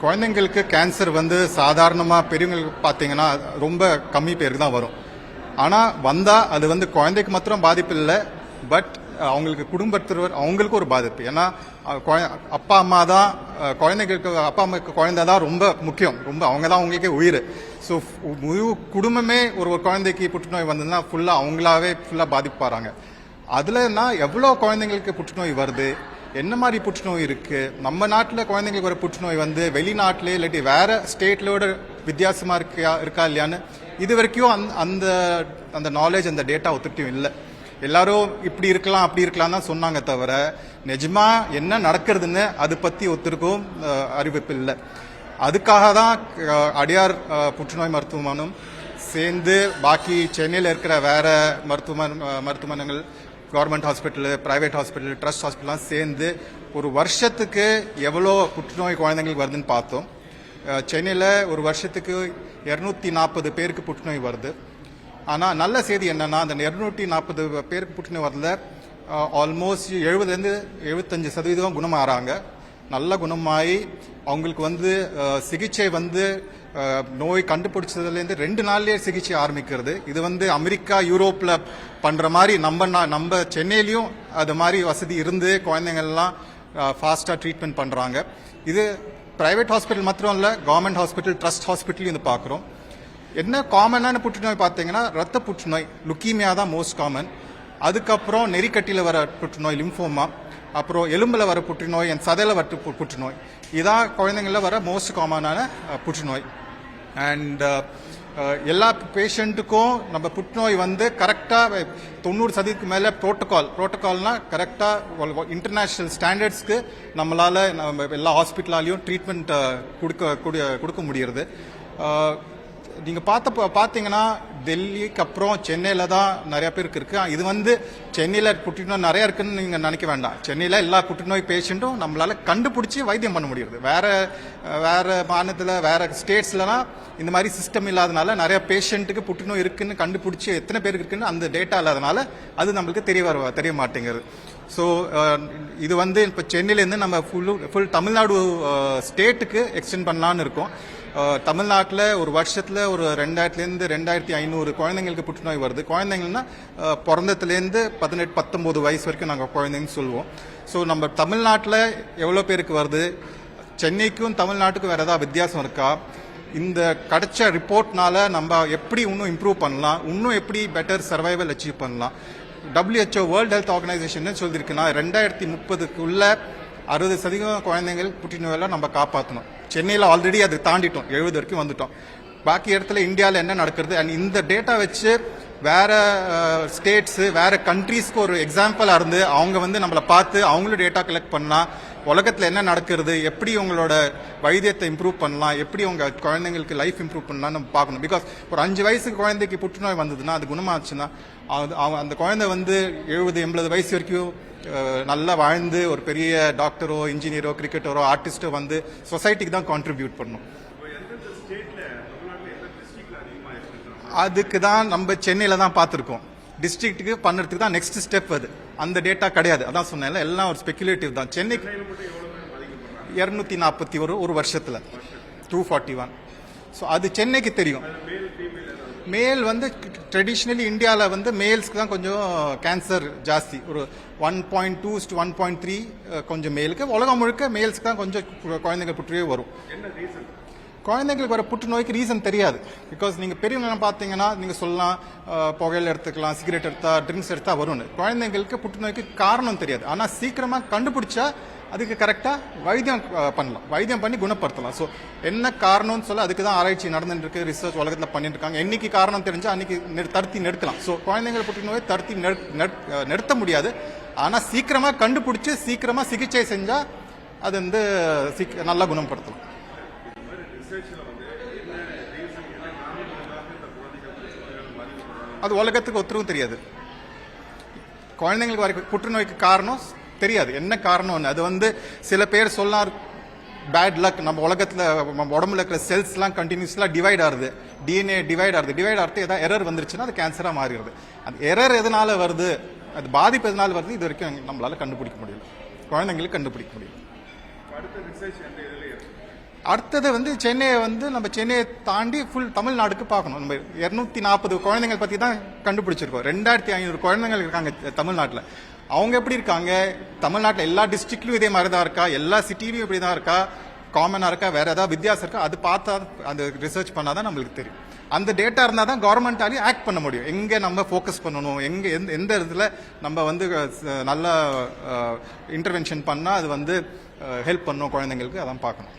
குழந்தைங்களுக்கு கேன்சர் வந்து சாதாரணமாக பெரியவங்களுக்கு பார்த்தீங்கன்னா ரொம்ப கம்மி பேருக்கு தான் வரும். ஆனால் வந்தால் அது வந்து குழந்தைக்கு மாத்திரம் பாதிப்பு இல்லை, பட் அவங்களுக்கு குடும்பத்தினர் அவங்களுக்கு ஒரு பாதிப்பு. ஏன்னா அப்பா அம்மா தான் குழந்தைங்களுக்கு, அப்பா அம்மாவுக்கு குழந்தை தான் ரொம்ப முக்கியம், ரொம்ப அவங்க தான் அவங்களுக்கே உயிர். ஸோ முழு குடும்பமே ஒரு குழந்தைக்கு புற்றுநோய் வந்ததுன்னா ஃபுல்லாக அவங்களாவே ஃபுல்லாக பாதிப்பாராங்க. அதுலன்னா எவ்வளோ குழந்தைங்களுக்கு புற்றுநோய் வருது, என்ன மாதிரி புற்றுநோய் இருக்கு, நம்ம நாட்டில் குழந்தைங்களுக்கு வர புற்றுநோய் வந்து வெளிநாட்டிலே இல்லாட்டி வேற ஸ்டேட்லோட வித்தியாசமா இருக்கா இல்லையான்னு இது வரைக்கும் அந்த அந்த நாலேஜ் அந்த டேட்டா ஒத்துட்டும் இல்லை. எல்லாரும் இப்படி இருக்கலாம் அப்படி இருக்கலாம் தான் சொன்னாங்க தவிர நிஜமா என்ன நடக்கிறதுன்னு அது பத்தி ஒத்துருக்கும் அறிவிப்பு இல்லை. அதுக்காக தான் அடியார் புற்றுநோய் மருத்துவமனும் சேர்ந்து பாக்கி சென்னையில் இருக்கிற வேற மருத்துவமனைகள், government hospital, private hospital, trust ஹாஸ்பிட்டல்லாம் சேர்ந்து ஒரு வருஷத்துக்கு எவ்வளோ புற்றுநோய் குழந்தைங்களுக்கு வருதுன்னு பார்த்தோம். சென்னையில் ஒரு வருஷத்துக்கு 240 பேருக்கு புற்றுநோய் வருது. ஆனால் நல்ல செய்தி என்னன்னா அந்த 240 பேருக்கு புற்றுநோய் வரல ஆல்மோஸ்ட் 70-75% குணமாகறாங்க. நல்ல குணமாகி அவங்களுக்கு வந்து சிகிச்சை வந்து நோய் கண்டுபிடிச்சதுலேருந்து 2 நாள்லயே சிகிச்சை ஆரம்பிக்கிறது. இது வந்து அமெரிக்கா, யூரோப்ல பண்ற மாதிரி நம்ம சென்னையிலையும் அது மாதிரி வசதி இருந்து குழந்தைங்கள்லாம் ஃபாஸ்டா ட்ரீட்மெண்ட் பண்றாங்க. இது பிரைவேட் ஹாஸ்பிட்டல் மாத்திரம் இல்ல, கவர்மெண்ட் ஹாஸ்பிட்டல், ட்ரஸ்ட் ஹாஸ்பிட்டலையும் இது பார்க்குறோம். என்ன காமனான புற்றுநோய் பார்த்தீங்கன்னா ரத்த புற்றுநோய், லுக்கீமியா தான் மோஸ்ட் காமன். அதுக்கப்புறம் நெறிக்கட்டியில் வர புற்றுநோய் லிம்போமா, அப்புறம் எலும்புல வர புற்றுநோய், சதையில வர புற்றுநோய், இதான் குழந்தைங்கள வர மோஸ்ட் காமனான புற்றுநோய். அண்ட் எல்லா பேஷண்ட்டுக்கும் நம்ம புற்றுநோய் வந்து கரெக்டாக 90% மேலே ப்ரோட்டோகால்னா கரெக்டாக இன்டர்நேஷ்னல் ஸ்டாண்டர்ட்ஸ்க்கு நம்மளால எல்லா ஹாஸ்பிட்டலாலையும் ட்ரீட்மெண்ட் கொடுக்க முடியுது. நீங்க பார்த்தீங்கன்னா டெல்லிக்கு அப்புறம் சென்னையில தான் நிறைய பேருக்கு இருக்கு. இது வந்து சென்னையில புற்றுநோய் நிறைய இருக்குன்னு நீங்க நினைக்க வேண்டாம். சென்னையில எல்லா புற்றுநோய் பேஷண்ட்டும் நம்மளால கண்டுபிடிச்சி வைத்தியம் பண்ண முடியுது. வேற மாநிலத்தில் வேற ஸ்டேட்ஸ்லாம் இந்த மாதிரி சிஸ்டம் இல்லாதனால நிறைய பேஷண்ட்டுக்கு புற்றுநோய் இருக்குன்னு கண்டுபிடிச்சி எத்தனை பேருக்கு இருக்குன்னு அந்த டேட்டா இல்லாதனால அது நம்மளுக்கு தெரிய மாட்டேங்குது. ஸோ இது வந்து இப்போ சென்னையிலேருந்து நம்ம ஃபுல் தமிழ்நாடு ஸ்டேட்டுக்கு எக்ஸ்டெண்ட் பண்ணலான்னு இருக்கோம். தமிழ்நாட்டில் ஒரு வருஷத்தில் ஒரு 2000-லேருந்து 2500 குழந்தைங்களுக்கு புற்றுநோய் வருது. குழந்தைங்கள்னா பிறந்ததுலேருந்து 18-19 வயசு வரைக்கும் நாங்கள் குழந்தைங்கன்னு சொல்லுவோம். ஸோ நம்ம தமிழ்நாட்டில் எவ்வளோ பேருக்கு வருது, சென்னைக்கும் தமிழ்நாட்டுக்கும் வேறு ஏதாவது வித்தியாசம் இருக்கா, இந்த கிடைச்ச ரிப்போர்ட்னால நம்ம எப்படி இன்னும் இம்ப்ரூவ் பண்ணலாம், இன்னும் எப்படி பெட்டர் சர்வைவல் அச்சீவ் பண்ணலாம். WHO வேர்ல்ட் ஹெல்த் ஆர்கனைசேஷன் சொல்லியிருக்குன்னா 2030க்குள்ள 60% குழந்தைங்கள் புற்றுநோயெல்லாம் நம்ம காப்பாற்றணும். சென்னையில் ஆல்ரெடி அது தாண்டிட்டோம், 70 வரைக்கும் வந்துட்டோம். பாக்கி இடத்துல இந்தியாவில் என்ன நடக்கிறது, அண்ட் இந்த டேட்டா வச்சு வேற ஸ்டேட்ஸ், வேற கண்ட்ரீஸ்க்கு ஒரு எக்ஸாம்பிளா இருந்து அவங்க வந்து நம்மளை பார்த்து அவங்களும் டேட்டா கலெக்ட் பண்ணா உலகத்தில் என்ன நடக்கிறது, எப்படி உங்களோட வைத்தியத்தை இம்ப்ரூவ் பண்ணலாம், எப்படி உங்க குழந்தைங்களுக்கு லைஃப் இம்ப்ரூவ் பண்ணலாம் நம்ம பார்க்கணும். பிகாஸ் ஒரு 5 வயசுக்கு குழந்தைக்கு புற்றுநோய் வந்ததுன்னா அது குணமாச்சுன்னா அந்த குழந்தை வந்து 70-80 வயசு வரைக்கும் நல்லா வாழ்ந்து ஒரு பெரிய டாக்டரோ, இன்ஜினியரோ, கிரிக்கெட்டரோ, ஆர்டிஸ்டோ வந்து சொசைட்டிக்கு தான் கான்ட்ரிபியூட் பண்ணும். அதுக்கு தான் நம்ம சென்னையில தான் பார்த்துருக்கோம். டிஸ்ட்ரிக்ட்டுக்கு பண்ணுறதுக்கு தான் நெக்ஸ்ட் ஸ்டெப். அது அந்த டேட்டா கிடையாது. அதான் சொன்னேன்ல, எல்லாம் ஒரு ஸ்பெகுலேட்டிவ் தான். சென்னைக்கு 241 ஒரு வருஷத்துல 241. ஸோ அது சென்னைக்கு தெரியும். மேல் வந்து ட்ரெடிஷ்னலி இந்தியாவில் வந்து மேல்ஸ்க்கு தான் கொஞ்சம் கேன்சர் ஜாஸ்தி, ஒரு 1.2-1.3 கொஞ்சம் மேலுக்கு. உலகம் முழுக்க மேல்ஸ்க்கு தான் கொஞ்சம் குழந்தைங்க புற்றுநோய் வரும். குழந்தைங்களுக்கு வர புற்றுநோய்க்கு ரீசன் தெரியாது. பிகாஸ் நீங்கள் பெரியவங்க பார்த்தீங்கன்னா நீங்கள் சொல்லலாம் புகையில எடுத்துக்கலாம், சிகரெட் எடுத்தா, ட்ரிங்க்ஸ் எடுத்தா வரும்னு. குழந்தைங்களுக்கு புற்றுநோய்க்கு காரணம் தெரியாது. ஆனால் சீக்கிரமாக கண்டுபிடிச்சா அதுக்கு கரெக்டாக வைத்தியம் பண்ணலாம், வைத்தியம் பண்ணி குணப்படுத்தலாம். ஸோ என்ன காரணம்னு சொல்ல அதுக்கு தான் ஆராய்ச்சி நடந்துட்டு இருக்கு, ரிசர்ச் உலகத்தில் பண்ணிட்டு இருக்காங்க. என்னைக்கு காரணம் தெரிஞ்சா அன்னைக்கு தடுத்தி நிறுத்தலாம். ஸோ குழந்தைங்கள் புற்றுநோயை தடுத்தி நிறுத்த முடியாது. ஆனால் சீக்கிரமாக கண்டுபிடிச்சி சீக்கிரமாக சிகிச்சை செஞ்சா அது வந்து நல்லா குணப்படுத்தலாம். அது உலகத்துக்கு ஒருத்தருக்கும் தெரியாது. குழந்தைங்களுக்கு வர புற்றுநோய்க்கு காரணம் தெரியாது, என்ன காரணம்னு. அது வந்து சில பேர் சொல்லலாம் பேட் லக், நம்ம உலகத்தில் நம்ம உடம்புல இருக்கிற செல்ஸ்லாம் கண்டினியூஸ்லாம் டிவைட் ஆகுது, DNA டிவைட் ஆகுது ஏதாவது எரர் வந்துருச்சுன்னா அது கேன்சராக மாறிடுது. அந்த எரர் எதனால வருது, அது பாதிப்பு எதனால வருது, இது வரைக்கும் நம்மளால கண்டுபிடிக்க முடியல, குழந்தைங்களுக்கு கண்டுபிடிக்க முடியல. அடுத்தது வந்து சென்னையை வந்து நம்ம சென்னையை தாண்டி ஃபுல் தமிழ்நாடுக்கு பார்க்கணும். நம்ம 240 குழந்தைகள் பற்றி தான் கண்டுபிடிச்சிருக்கோம். 2500 குழந்தைகள் இருக்காங்க தமிழ்நாட்டில். அவங்க எப்படி இருக்காங்க, தமிழ்நாட்டில் எல்லா டிஸ்ட்ரிக்ட்லையும் இதே மாதிரி தான் இருக்கா, எல்லா சிட்டிலையும் இப்படி தான் இருக்கா, காமனாக இருக்கா, வேற ஏதாவது வித்தியாசம் இருக்கா, அது பார்த்தா அந்த ரிசர்ச் பண்ணாதான் நம்மளுக்கு தெரியும். அந்த டேட்டா இருந்தால் தான் கவர்மெண்டாலையும் ஆக்ட் பண்ண முடியும். எங்கே நம்ம ஃபோக்கஸ் பண்ணணும், எங்கே எந்த இடத்துல நம்ம வந்து நல்ல இன்டர்வென்ஷன் பண்ணால் அது வந்து ஹெல்ப் பண்ணணும் குழந்தைங்களுக்கு, அதான் பார்க்கணும்.